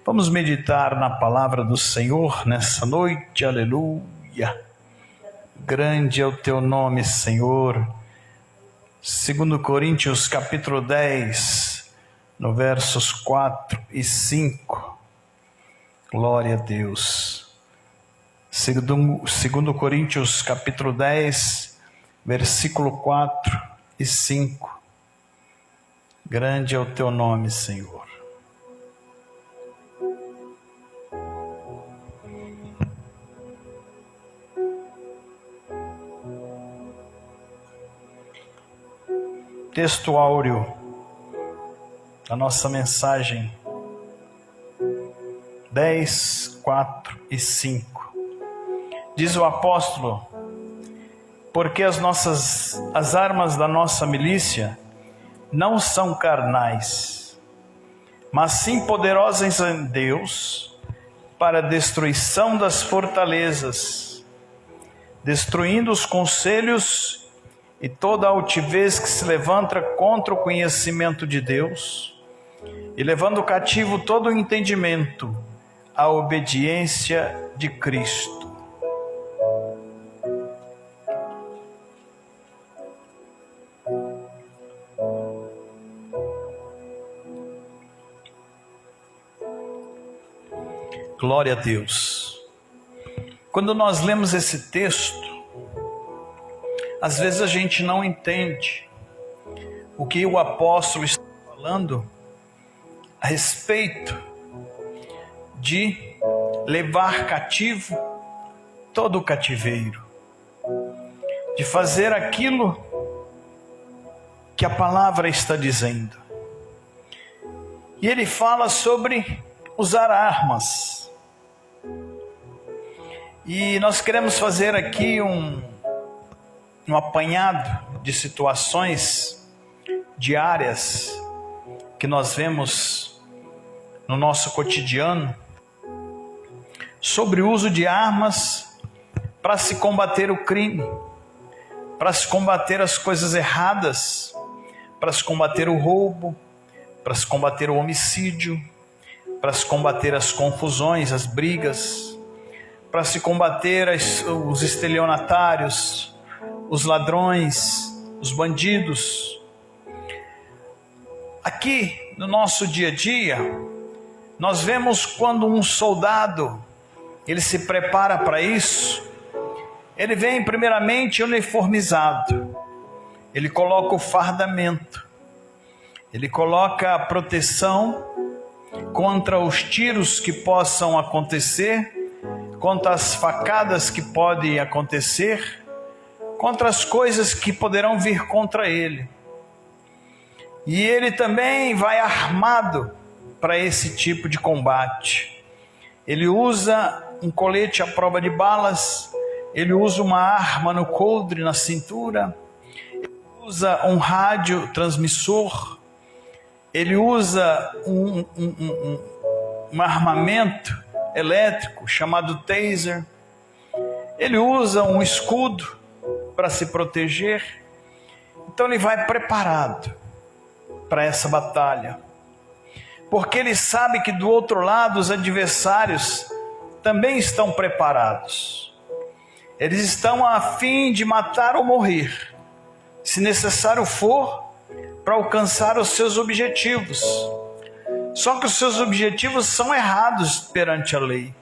Vamos meditar na palavra do Senhor nessa noite, aleluia. Grande é o teu nome, Senhor. 2 Coríntios capítulo 10, no versos 4 e 5. Glória a Deus. 2 Coríntios capítulo 10, versículo 4 e 5. Grande é o teu nome, Senhor. Texto áureo da nossa mensagem 10, 4 e 5. Diz o apóstolo: porque as armas da nossa milícia não são carnais, mas sim poderosas em Deus para a destruição das fortalezas, destruindo os conselhos e toda altivez que se levanta contra o conhecimento de Deus, e levando cativo todo o entendimento à obediência de Cristo. Glória a Deus. Quando nós lemos esse texto, às vezes a gente não entende o que o apóstolo está falando a respeito de levar cativo todo o cativeiro, de fazer aquilo que a palavra está dizendo. E ele fala sobre usar armas. E nós queremos fazer aqui um apanhado de situações diárias que nós vemos no nosso cotidiano sobre o uso de armas para se combater o crime, para se combater as coisas erradas, para se combater o roubo, para se combater o homicídio, para se combater as confusões, as brigas, para se combater os estelionatários, os ladrões, os bandidos. Aqui no nosso dia a dia, nós vemos quando um soldado, ele se prepara para isso, ele vem primeiramente uniformizado, ele coloca o fardamento, ele coloca a proteção contra os tiros que possam acontecer, contra as facadas que podem acontecer, contra as coisas que poderão vir contra ele. E ele também vai armado para esse tipo de combate. Ele usa um colete à prova de balas, ele usa uma arma no coldre, na cintura, ele usa um rádio transmissor, ele usa um armamento elétrico chamado taser, ele usa um escudo para se proteger. Então ele vai preparado para essa batalha, porque ele sabe que do outro lado os adversários também estão preparados. Eles estão a fim de matar ou morrer, se necessário for, para alcançar os seus objetivos. Só que os seus objetivos são errados perante a lei.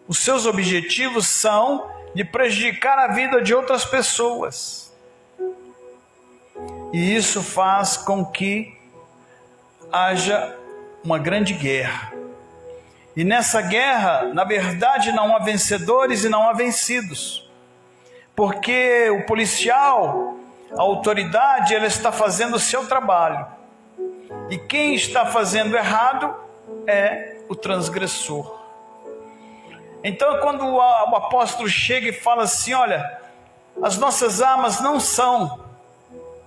Os seus objetivos são de prejudicar a vida de outras pessoas. E isso faz com que haja uma grande guerra. E nessa guerra, na verdade, não há vencedores e não há vencidos. Porque o policial, a autoridade, ela está fazendo o seu trabalho. E quem está fazendo errado é o transgressor. Então, quando o apóstolo chega e fala assim: olha, as nossas armas não são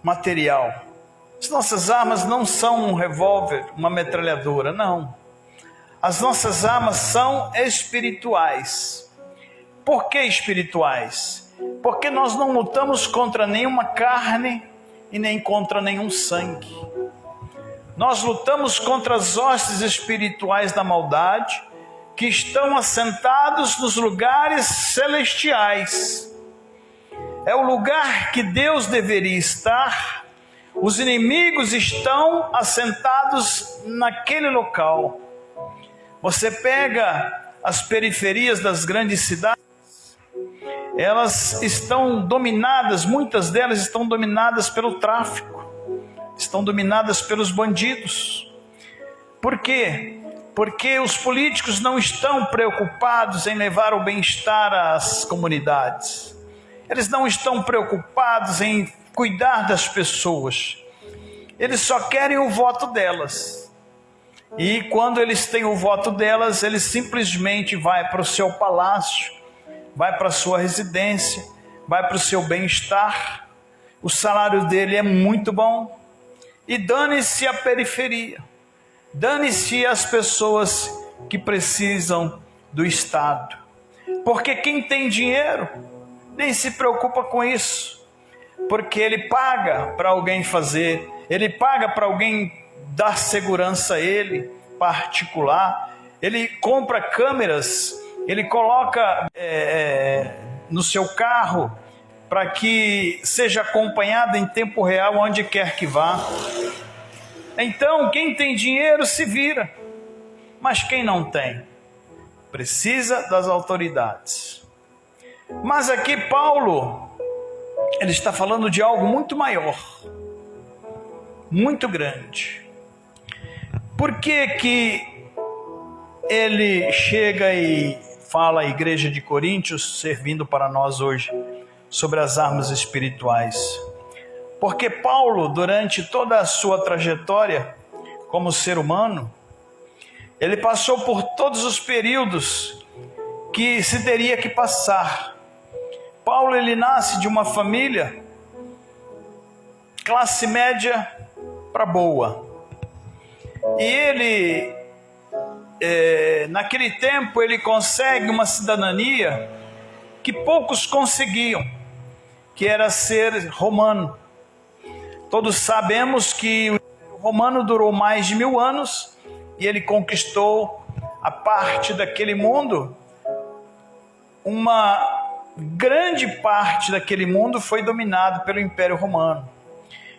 material, as nossas armas não são um revólver, uma metralhadora, não. As nossas armas são espirituais. Por que espirituais? Porque nós não lutamos contra nenhuma carne e nem contra nenhum sangue. Nós lutamos contra as hostes espirituais da maldade, que estão assentados nos lugares celestiais. É o lugar que Deus deveria estar. Os inimigos estão assentados naquele local. Você pega as periferias das grandes cidades, elas estão dominadas, muitas delas estão dominadas pelo tráfico, estão dominadas pelos bandidos. Por quê? Porque os políticos não estão preocupados em levar o bem-estar às comunidades. Eles não estão preocupados em cuidar das pessoas. Eles só querem o voto delas. E quando eles têm o voto delas, eles simplesmente vão para o seu palácio, vai para a sua residência, vai para o seu bem-estar. O salário dele é muito bom. E dane-se a periferia. Dane-se as pessoas que precisam do Estado. Porque quem tem dinheiro nem se preocupa com isso. Porque ele paga para alguém fazer, ele paga para alguém dar segurança a ele, particular. Ele compra câmeras, ele coloca no seu carro para que seja acompanhado em tempo real onde quer que vá. Então, quem tem dinheiro se vira, mas quem não tem, precisa das autoridades. Mas aqui Paulo, ele está falando de algo muito maior, muito grande. Por que ele chega e fala à igreja de Coríntios, servindo para nós hoje, sobre as armas espirituais? Porque Paulo, durante toda a sua trajetória como ser humano, ele passou por todos os períodos que se teria que passar. Paulo, ele nasce de uma família classe média para boa. E ele, naquele tempo, ele consegue uma cidadania que poucos conseguiam, que era ser romano. Todos sabemos que o romano durou mais de 1000 anos e ele conquistou a parte daquele mundo. Uma grande parte daquele mundo foi dominado pelo Império Romano.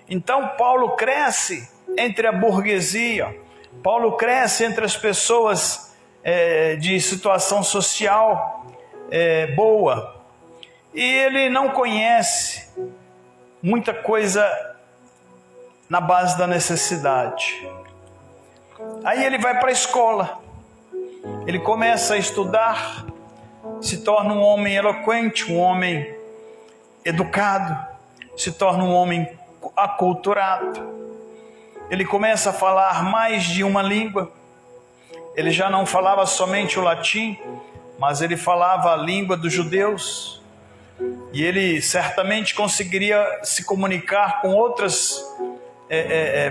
Então Paulo cresce entre a burguesia, Paulo cresce entre as pessoas de situação social boa, e ele não conhece muita coisa na base da necessidade. Aí ele vai para a escola, ele começa a estudar, se torna um homem eloquente, um homem educado, se torna um homem aculturado. Ele começa a falar mais de uma língua. Ele já não falava somente o latim, mas ele falava a língua dos judeus. E ele certamente conseguiria se comunicar com outras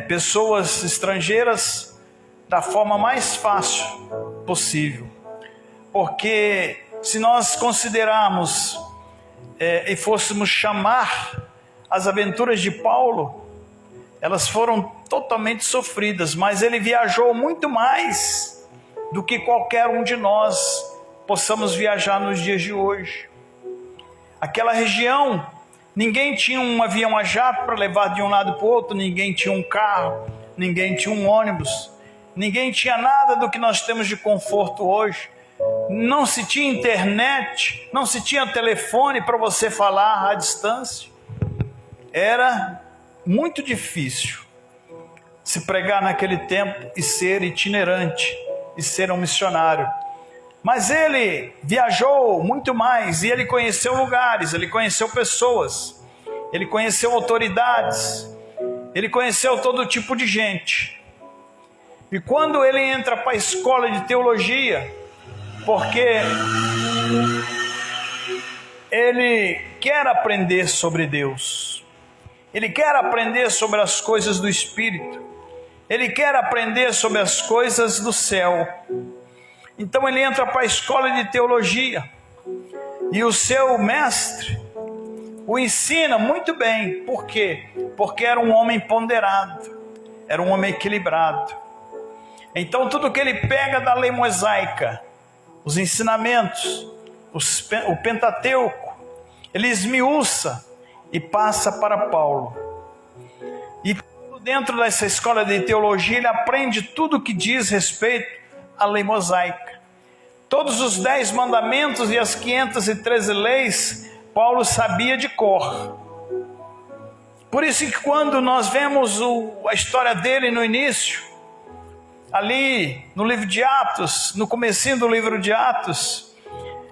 pessoas estrangeiras da forma mais fácil possível. Porque se nós considerarmos e fôssemos chamar as aventuras de Paulo, elas foram totalmente sofridas, mas ele viajou muito mais do que qualquer um de nós possamos viajar nos dias de hoje. Aquela região, ninguém tinha um avião a jato para levar de um lado para o outro, ninguém tinha um carro, ninguém tinha um ônibus, ninguém tinha nada do que nós temos de conforto hoje. Não se tinha internet, não se tinha telefone para você falar à distância. Era muito difícil se pregar naquele tempo e ser itinerante, e ser um missionário. Mas ele viajou muito mais, e ele conheceu lugares, ele conheceu pessoas, ele conheceu autoridades, ele conheceu todo tipo de gente. E quando ele entra para a escola de teologia, porque ele quer aprender sobre Deus, ele quer aprender sobre as coisas do Espírito, ele quer aprender sobre as coisas do céu. Então ele entra para a escola de teologia, e o seu mestre o ensina muito bem. Por quê? Porque era um homem ponderado, era um homem equilibrado. Então tudo que ele pega da lei mosaica, os ensinamentos, o Pentateuco, ele esmiuça e passa para Paulo. E dentro dessa escola de teologia, ele aprende tudo que diz respeito à lei mosaica. Todos os 10 mandamentos e as 513 leis, Paulo sabia de cor. Por isso que quando nós vemos a história dele no início, ali no livro de Atos, no comecinho do livro de Atos,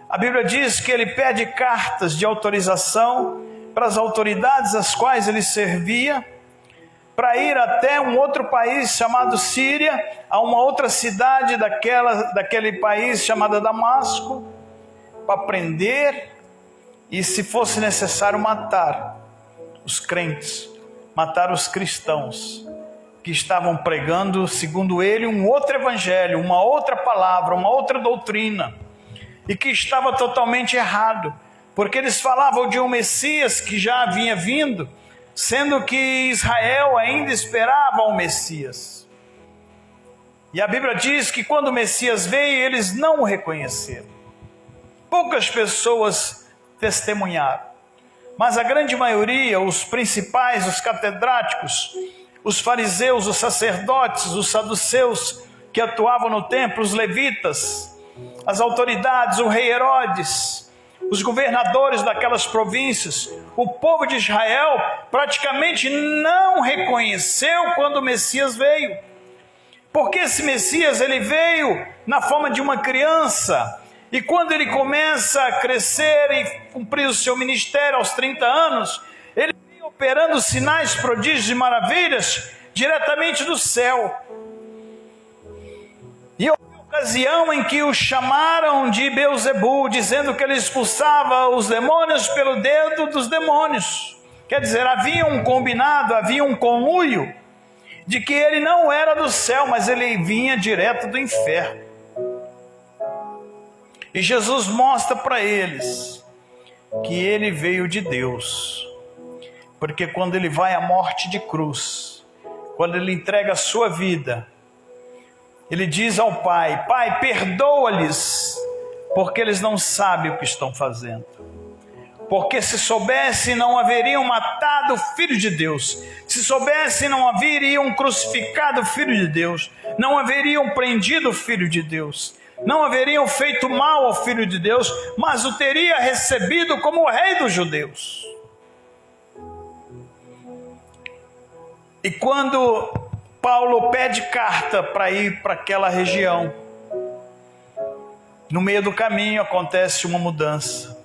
a Bíblia diz que ele pede cartas de autorização para as autoridades às quais ele servia, para ir até um outro país chamado Síria, a uma outra cidade daquele país chamada Damasco, para prender e, se fosse necessário, matar os crentes, matar os cristãos que estavam pregando, segundo ele, um outro evangelho, uma outra palavra, uma outra doutrina, e que estava totalmente errado, porque eles falavam de um Messias que já havia vindo, sendo que Israel ainda esperava o Messias. E a Bíblia diz que quando o Messias veio, eles não o reconheceram. Poucas pessoas testemunharam, mas a grande maioria, os principais, os catedráticos, os fariseus, os sacerdotes, os saduceus que atuavam no templo, os levitas, as autoridades, o rei Herodes, os governadores daquelas províncias, o povo de Israel praticamente não reconheceu quando o Messias veio. Porque esse Messias, ele veio na forma de uma criança, e quando ele começa a crescer e cumprir o seu ministério aos 30 anos, ele vem operando sinais, prodígios e maravilhas diretamente do céu. E houve ocasião em que o chamaram de Beelzebul, dizendo que ele expulsava os demônios pelo dedo dos demônios. Quer dizer, havia um combinado, havia um conluio, de que ele não era do céu, mas ele vinha direto do inferno. E Jesus mostra para eles que ele veio de Deus, porque quando ele vai à morte de cruz, quando ele entrega a sua vida, ele diz ao Pai: Pai, perdoa-lhes, porque eles não sabem o que estão fazendo. Porque se soubessem, não haveriam matado o Filho de Deus. Se soubessem, não haveriam crucificado o Filho de Deus. Não haveriam prendido o Filho de Deus. Não haveriam feito mal ao Filho de Deus, mas o teria recebido como o Rei dos Judeus. E quando Paulo pede carta para ir para aquela região, no meio do caminho acontece uma mudança.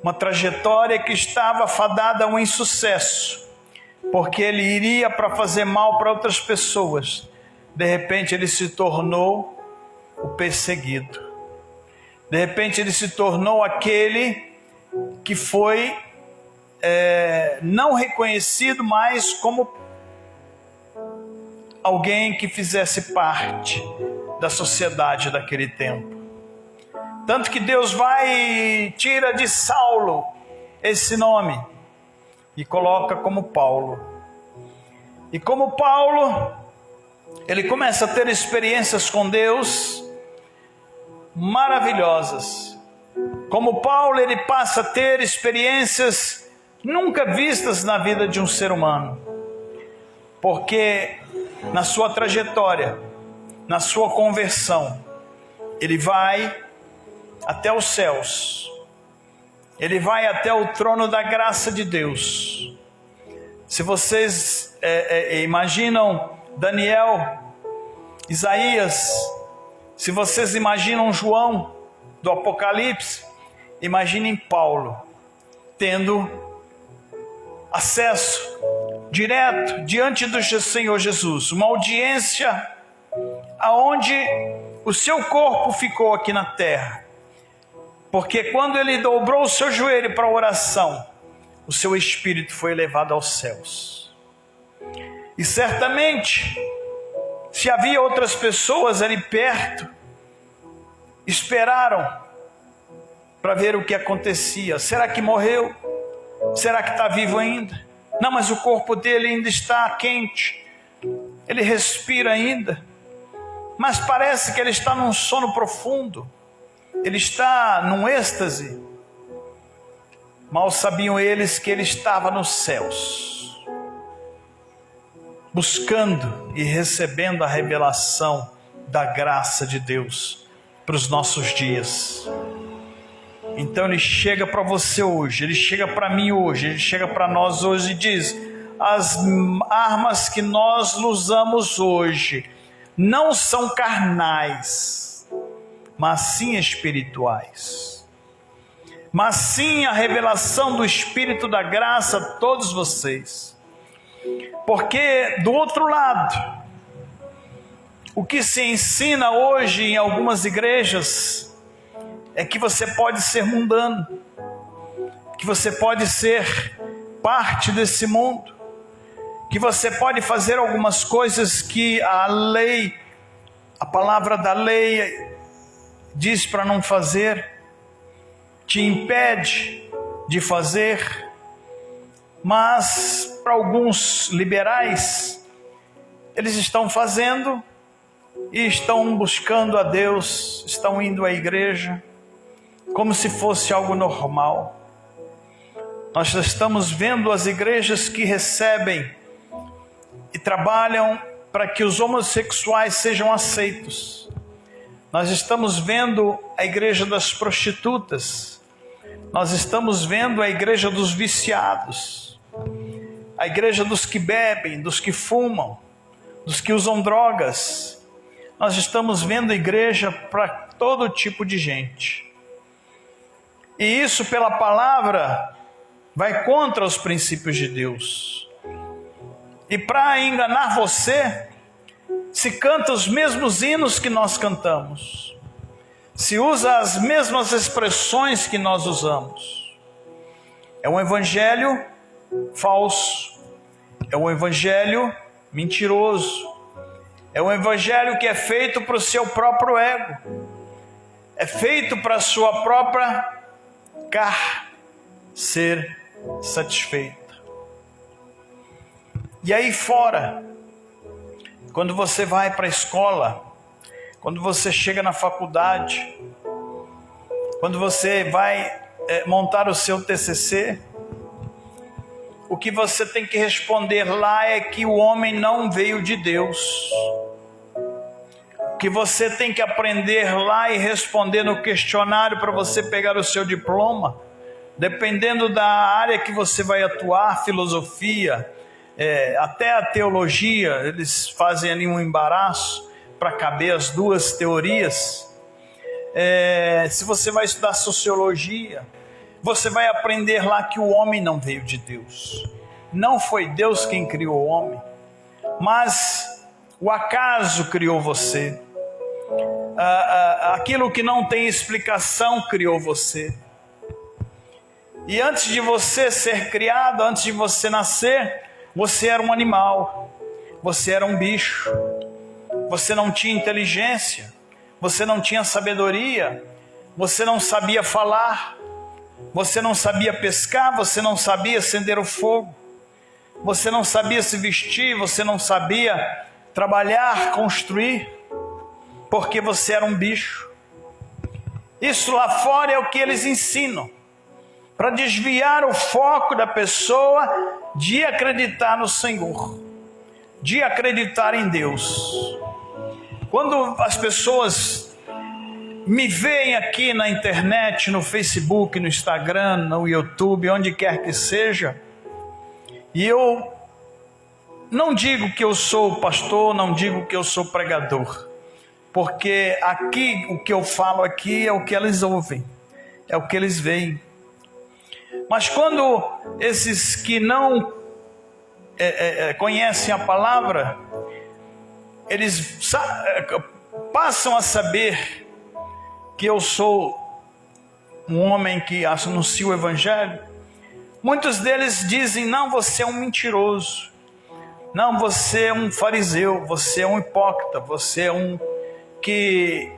Uma trajetória que estava fadada a um insucesso, porque ele iria para fazer mal para outras pessoas. De repente ele se tornou o perseguido. De repente ele se tornou aquele que foi não reconhecido mais como alguém que fizesse parte da sociedade daquele tempo. Tanto que Deus vai e tira de Saulo esse nome e coloca como Paulo. E como Paulo, ele começa a ter experiências com Deus maravilhosas. Como Paulo, ele passa a ter experiências nunca vistas na vida de um ser humano. Porque na sua trajetória, na sua conversão, ele vai até os céus, ele vai até o trono da graça de Deus. Se vocês imaginam Daniel, Isaías, se vocês imaginam João do Apocalipse, imaginem Paulo tendo acesso direto diante do Senhor Jesus, uma audiência aonde o seu corpo ficou aqui na terra. Porque quando ele dobrou o seu joelho para a oração, o seu espírito foi elevado aos céus. E certamente, se havia outras pessoas ali perto, esperaram para ver o que acontecia. Será que morreu? Será que está vivo ainda? Não, mas o corpo dele ainda está quente, ele respira ainda, mas parece que ele está num sono profundo, ele está num êxtase. Mal sabiam eles que ele estava nos céus, buscando e recebendo a revelação da graça de Deus para os nossos dias. Então ele chega para você hoje, ele chega para mim hoje, ele chega para nós hoje e diz: as armas que nós usamos hoje não são carnais, mas sim espirituais. Mas sim a revelação do Espírito da graça a todos vocês. Porque do outro lado, o que se ensina hoje em algumas igrejas é que você pode ser mundano, que você pode ser parte desse mundo, que você pode fazer algumas coisas que a lei, a palavra da lei diz para não fazer, te impede de fazer. Mas para alguns liberais, eles estão fazendo e estão buscando a Deus, estão indo à igreja como se fosse algo normal. Nós estamos vendo as igrejas que recebem e trabalham para que os homossexuais sejam aceitos. Nós estamos vendo a igreja das prostitutas. Nós estamos vendo a igreja dos viciados. A igreja dos que bebem, dos que fumam, dos que usam drogas. Nós estamos vendo a igreja para todo tipo de gente. E isso, pela palavra, vai contra os princípios de Deus. E para enganar você, se canta os mesmos hinos que nós cantamos, se usa as mesmas expressões que nós usamos. É um evangelho falso, é um evangelho mentiroso, é um evangelho que é feito para o seu próprio ego, é feito para a sua própria ser satisfeita. E aí fora, quando você vai para a escola, quando você chega na faculdade, quando você vai montar o seu TCC, o que você tem que responder lá é que o homem não veio de Deus. O que você tem que aprender lá e responder no questionário para você pegar o seu diploma, dependendo da área que você vai atuar, filosofia, até a teologia, eles fazem ali um embaraço para caber as duas teorias. Se você vai estudar sociologia, você vai aprender lá que o homem não veio de Deus. Não foi Deus quem criou o homem, mas o acaso criou você. Aquilo que não tem explicação criou você. E antes de você ser criado, antes de você nascer, você era um animal, você era um bicho, você não tinha inteligência, você não tinha sabedoria, você não sabia falar, você não sabia pescar, você não sabia acender o fogo, você não sabia se vestir, você não sabia trabalhar, construir, porque você era um bicho. Isso lá fora é o que eles ensinam, para desviar o foco da pessoa de acreditar no Senhor, de acreditar em Deus. Quando as pessoas me veem aqui na internet, no Facebook, no Instagram, no YouTube, onde quer que seja, e eu não digo que eu sou pastor, não digo que eu sou pregador, porque aqui, o que eu falo aqui é o que eles ouvem, é o que eles veem. Mas quando esses que não conhecem a palavra, eles passam a saber que eu sou um homem que anuncia o evangelho, muitos deles dizem: não, você é um mentiroso, não, você é um fariseu, você é um hipócrita, você é um que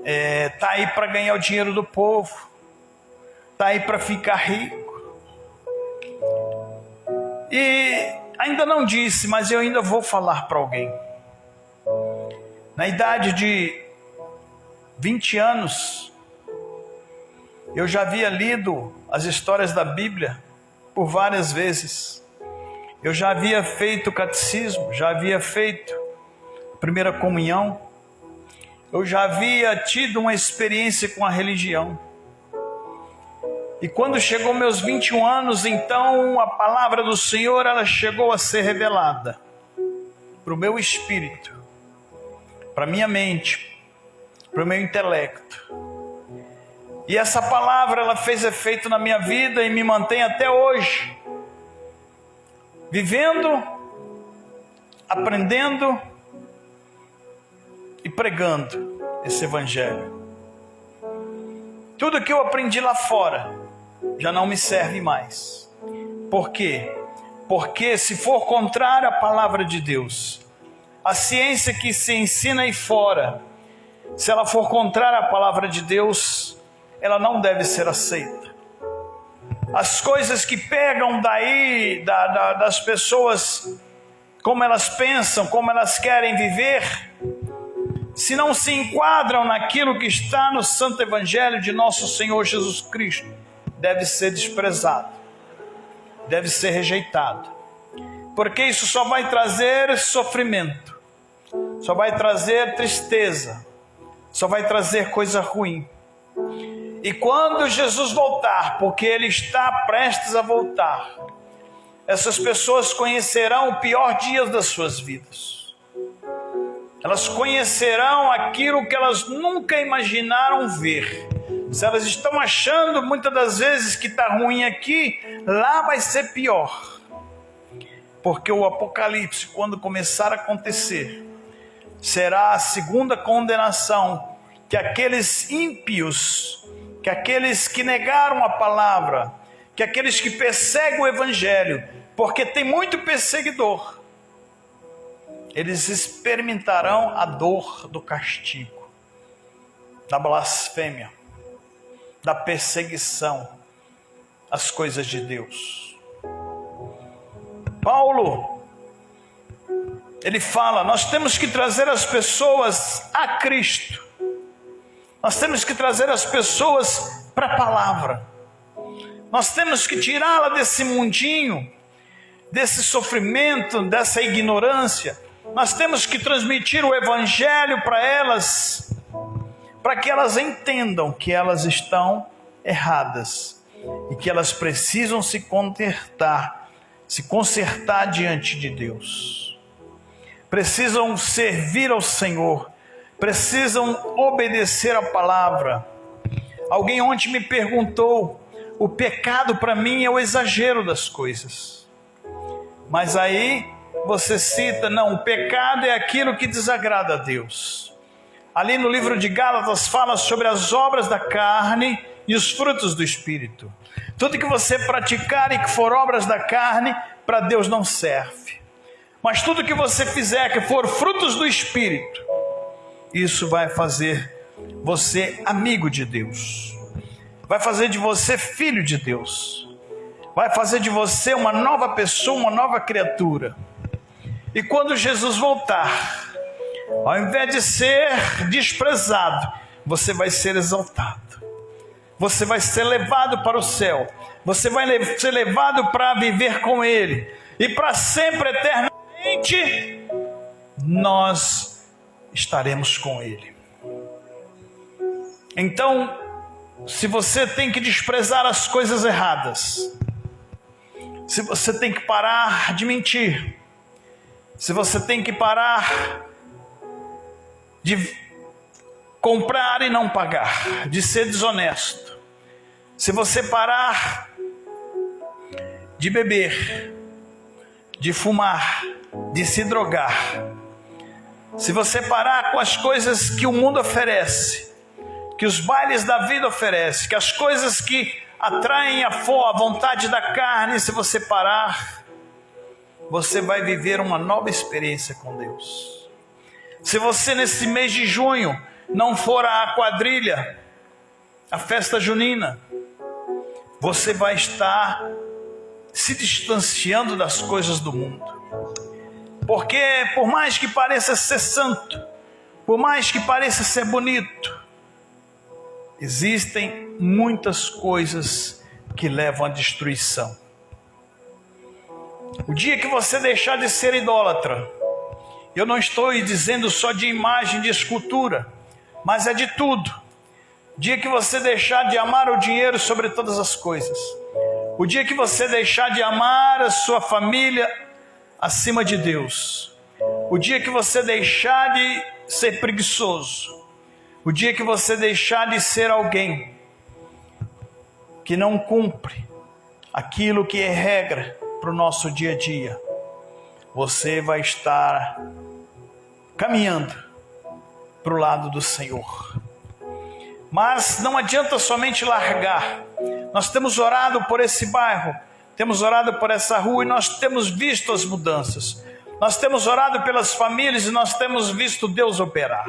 está aí para ganhar o dinheiro do povo, está aí para ficar rico. E ainda não disse, mas eu ainda vou falar para alguém. Na idade de 20 anos, eu já havia lido as histórias da Bíblia por várias vezes. Eu já havia feito catecismo, já havia feito primeira comunhão. Eu já havia tido uma experiência com a religião. E quando chegou meus 21 anos, então a palavra do Senhor, ela chegou a ser revelada para o meu espírito, para a minha mente, para o meu intelecto. E essa palavra, ela fez efeito na minha vida e me mantém até hoje, vivendo, aprendendo e pregando esse evangelho. Tudo que eu aprendi lá fora já não me serve mais. Por quê? Porque se for contrário à palavra de Deus, a ciência que se ensina aí fora, se ela for contrária à palavra de Deus, ela não deve ser aceita. As coisas que pegam daí, das pessoas, como elas pensam, como elas querem viver, se não se enquadram naquilo que está no Santo Evangelho de nosso Senhor Jesus Cristo, deve ser desprezado, deve ser rejeitado, porque isso só vai trazer sofrimento, só vai trazer tristeza, só vai trazer coisa ruim. E quando Jesus voltar, porque Ele está prestes a voltar, essas pessoas conhecerão o pior dia das suas vidas. Elas conhecerão aquilo que elas nunca imaginaram ver. Se elas estão achando muitas das vezes que está ruim aqui, lá vai ser pior. Porque o Apocalipse, quando começar a acontecer, será a segunda condenação que aqueles ímpios, que aqueles que negaram a palavra, que aqueles que perseguem o Evangelho, porque tem muito perseguidor, eles experimentarão a dor do castigo, da blasfêmia, da perseguição às coisas de Deus. Paulo, ele fala, nós temos que trazer as pessoas a Cristo. Nós temos que trazer as pessoas para a palavra. Nós temos que tirá-la desse mundinho, desse sofrimento, dessa ignorância. Nós temos que transmitir o Evangelho para elas, para que elas entendam que elas estão erradas e que elas precisam se consertar diante de Deus. Precisam servir ao Senhor, precisam obedecer a palavra. Alguém ontem me perguntou, o pecado para mim é o exagero das coisas. Mas aí você cita, não, o pecado é aquilo que desagrada a Deus. Ali no livro de Gálatas fala sobre as obras da carne e os frutos do Espírito. Tudo que você praticar e que for obras da carne, para Deus não serve. Mas tudo que você fizer que for frutos do Espírito, isso vai fazer você amigo de Deus. Vai fazer de você filho de Deus. Vai fazer de você uma nova pessoa, uma nova criatura. E quando Jesus voltar, ao invés de ser desprezado, você vai ser exaltado. Você vai ser levado para o céu. Você vai ser levado para viver com Ele. E para sempre, eternamente, nós estaremos com Ele. Então, se você tem que desprezar as coisas erradas, se você tem que parar de mentir, se você tem que parar de comprar e não pagar, de ser desonesto, se você parar de beber, de fumar, de se drogar, se você parar com as coisas que o mundo oferece, que os bailes da vida oferecem, que as coisas que atraem a vontade da carne, se você parar, você vai viver uma nova experiência com Deus. Se você nesse mês de junho não for à quadrilha, à festa junina, você vai estar se distanciando das coisas do mundo. Porque por mais que pareça ser santo, por mais que pareça ser bonito, existem muitas coisas que levam à destruição. O dia que você deixar de ser idólatra, eu não estou dizendo só de imagem, de escultura, mas é de tudo. O dia que você deixar de amar o dinheiro sobre todas as coisas, o dia que você deixar de amar a sua família acima de Deus, o dia que você deixar de ser preguiçoso, o dia que você deixar de ser alguém que não cumpre aquilo que é regra para o nosso dia a dia, você vai estar caminhando para o lado do Senhor. Mas não adianta somente largar. Nós temos orado por esse bairro, temos orado por essa rua e nós temos visto as mudanças. Nós temos orado pelas famílias e nós temos visto Deus operar.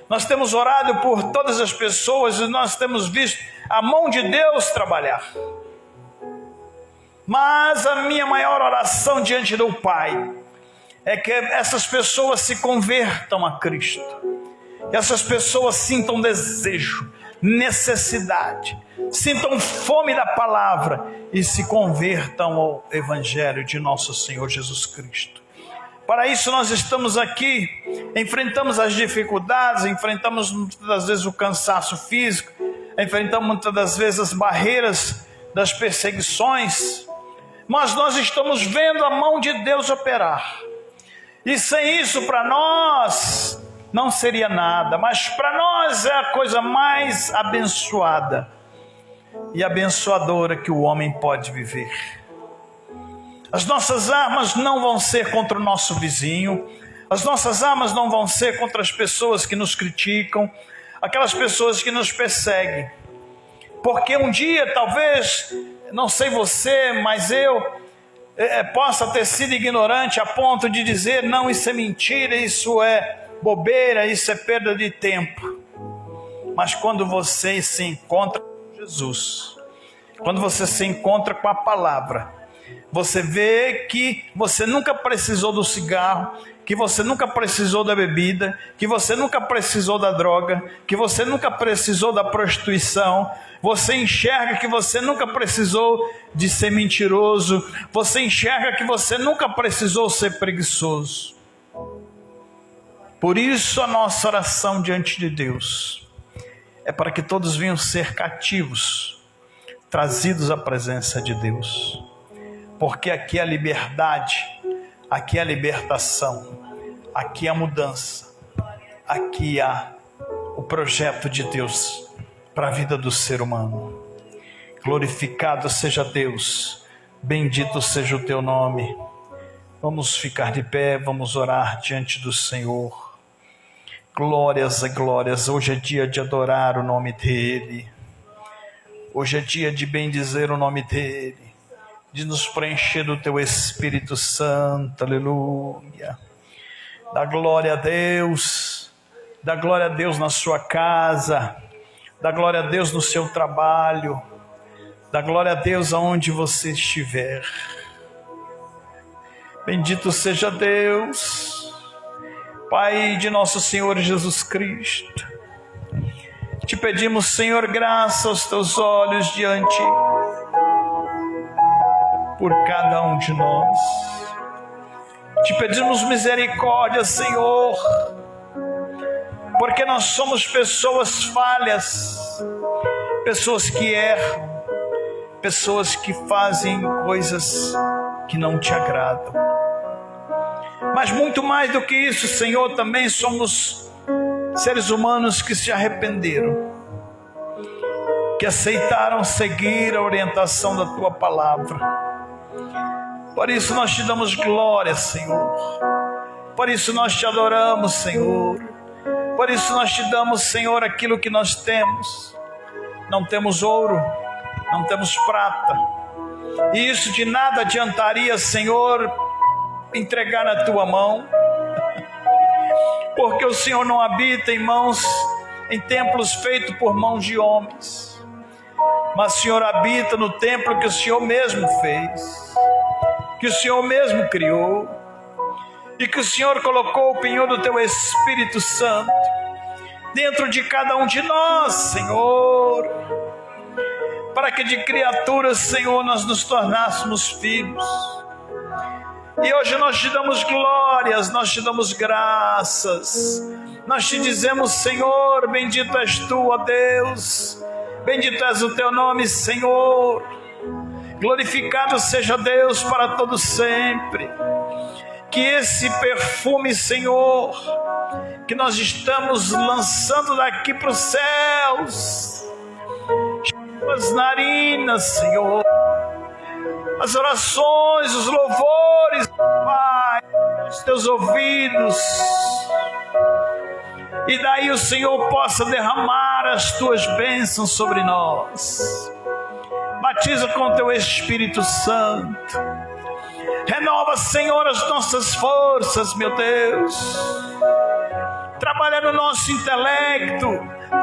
Nós temos orado por todas as pessoas e nós temos visto a mão de Deus trabalhar. Mas a minha maior oração diante do Pai é que essas pessoas se convertam a Cristo. Que essas pessoas sintam desejo, necessidade, sintam fome da palavra e se convertam ao Evangelho de nosso Senhor Jesus Cristo. Para isso nós estamos aqui, enfrentamos as dificuldades, enfrentamos muitas das vezes o cansaço físico, enfrentamos muitas das vezes as barreiras das perseguições, mas nós estamos vendo a mão de Deus operar. E sem isso para nós não seria nada, mas para nós é a coisa mais abençoada e abençoadora que o homem pode viver. As nossas armas não vão ser contra o nosso vizinho, as nossas armas não vão ser contra as pessoas que nos criticam, aquelas pessoas que nos perseguem. Porque um dia, talvez, não sei você, mas eu possa ter sido ignorante a ponto de dizer, não, isso é mentira, isso é bobeira, isso é perda de tempo. Mas quando você se encontra com Jesus, quando você se encontra com a palavra, você vê que você nunca precisou do cigarro, que você nunca precisou da bebida, que você nunca precisou da droga, que você nunca precisou da prostituição. Você enxerga que você nunca precisou de ser mentiroso, você enxerga que você nunca precisou ser preguiçoso. Por isso a nossa oração diante de Deus é para que todos venham ser cativos, trazidos à presença de Deus. Porque aqui é a liberdade, aqui é a libertação, aqui é a mudança, aqui há o projeto de Deus para a vida do ser humano. Glorificado seja Deus, bendito seja o teu nome. Vamos ficar de pé, vamos orar diante do Senhor. Glórias e glórias, hoje é dia de adorar o nome dEle, hoje é dia de bendizer o nome dEle, de nos preencher do teu Espírito Santo, aleluia. Dá glória a Deus na sua casa, dá glória a Deus no seu trabalho, dá glória a Deus aonde você estiver. Bendito seja Deus, Pai de nosso Senhor Jesus Cristo. Te pedimos, Senhor, graça aos teus olhos diante por cada um de nós. Te pedimos misericórdia, Senhor, porque nós somos pessoas falhas, pessoas que erram, pessoas que fazem coisas que não te agradam. Mas muito mais do que isso, Senhor, também somos seres humanos que se arrependeram, que aceitaram seguir a orientação da tua palavra. Por isso nós te damos glória, Senhor. Por isso nós te adoramos, Senhor. Por isso nós te damos, Senhor, aquilo que nós temos. Não temos ouro, não temos prata. E isso de nada adiantaria, Senhor, entregar na tua mão. Porque o Senhor não habita em templos feitos por mãos de homens. mas o Senhor habita no templo que o Senhor mesmo fez, que o Senhor mesmo criou, e que o Senhor colocou o penhor do teu Espírito Santo dentro de cada um de nós, Senhor, para que de criaturas, Senhor, nós nos tornássemos filhos. E hoje nós te damos glórias, nós te damos graças, nós te dizemos, Senhor, bendito és tu, ó Deus, bendito és o teu nome, Senhor, glorificado seja Deus para todo sempre. Que esse perfume, Senhor, que nós estamos lançando daqui para os céus, as narinas, Senhor, as orações, os louvores, Pai, os teus ouvidos, e daí o Senhor possa derramar as tuas bênçãos sobre nós. Batiza com o teu Espírito Santo, renova, Senhor, as nossas forças, meu Deus, trabalha no nosso intelecto,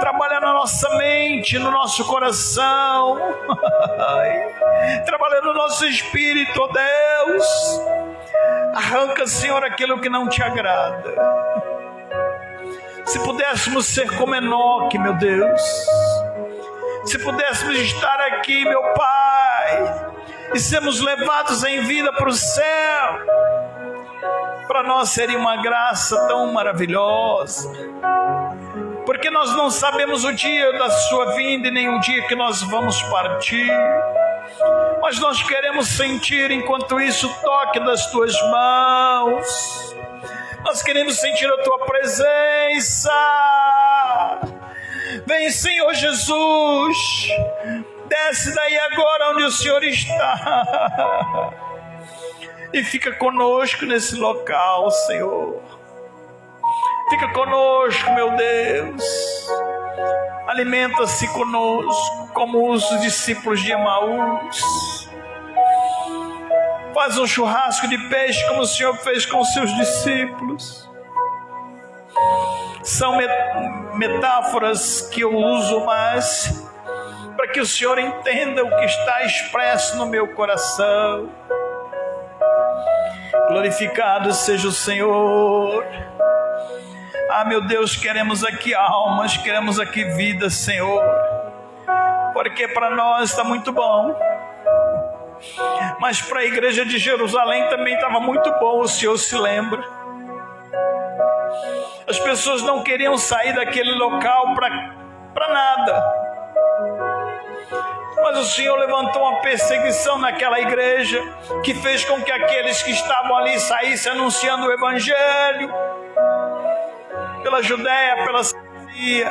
trabalha na nossa mente, no nosso coração, trabalha no nosso espírito, ó Deus. Arranca, Senhor, aquilo que não te agrada. Se pudéssemos ser como Enoque, meu Deus, se pudéssemos estar aqui, meu Pai, e sermos levados em vida para o céu, para nós seria uma graça tão maravilhosa, porque nós não sabemos o dia da sua vinda e nem o dia que nós vamos partir, mas nós queremos sentir enquanto isso o toque das tuas mãos, nós queremos sentir a tua presença. Vem, Senhor Jesus, desce daí agora onde o Senhor está e fica conosco nesse local, Senhor. Fica conosco, meu Deus. Alimenta-se conosco como os discípulos de Emaús. Faz um churrasco de peixe como o Senhor fez com os seus discípulos. São metáforas que eu uso mais para que o Senhor entenda o que está expresso no meu coração. Glorificado seja o Senhor. Ah, meu Deus, queremos aqui almas, queremos aqui vida, Senhor, porque para nós está muito bom, mas para a igreja de Jerusalém também estava muito bom, o Senhor se lembra. As pessoas não queriam sair daquele local para nada, mas o Senhor levantou uma perseguição naquela igreja, que fez com que aqueles que estavam ali saíssem anunciando o Evangelho, pela Judéia, pela Samaria,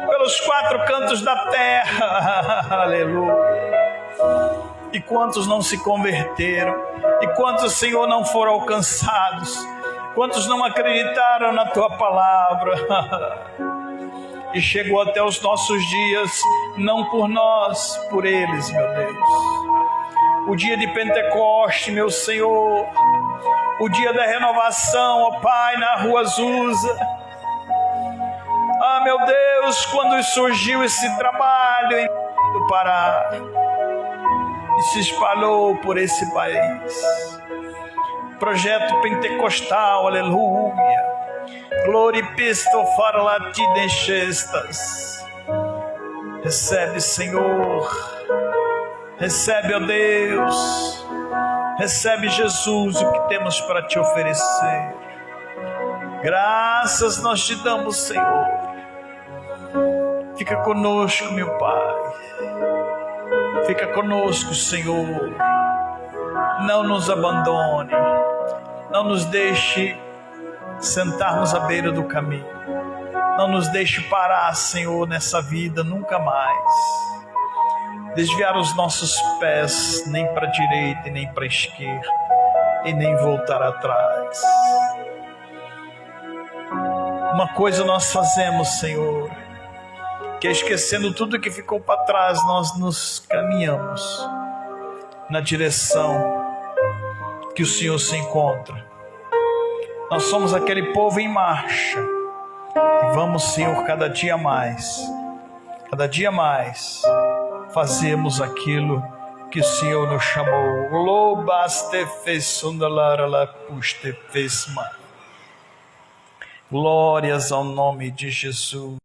pelos 4 cantos da terra, aleluia. E quantos não se converteram, e quantos, Senhor, não foram alcançados, quantos não acreditaram na tua palavra, e chegou até os nossos dias, não por nós, por eles, meu Deus. O dia de Pentecoste, meu Senhor, o dia da renovação, ó Pai, na rua Azusa. Ah, meu Deus, quando surgiu esse trabalho do Pará e se espalhou por esse país. Projeto pentecostal, aleluia. Gloripisto farlati descestas. Recebe, Senhor. Recebe, ó Deus. Recebe, Jesus, o que temos para te oferecer. Graças nós te damos, Senhor. Fica conosco, meu Pai. Fica conosco, Senhor. Não nos abandone. Não nos deixe sentarmos à beira do caminho. Não nos deixe parar, Senhor, nessa vida nunca mais. Desviar os nossos pés nem para a direita e nem para a esquerda, e nem voltar atrás. Uma coisa nós fazemos, Senhor, que é esquecendo tudo que ficou para trás, nós nos caminhamos na direção que o Senhor se encontra. Nós somos aquele povo em marcha, e vamos, Senhor, cada dia mais, fazermos aquilo que o Senhor nos chamou. Glórias ao nome de Jesus.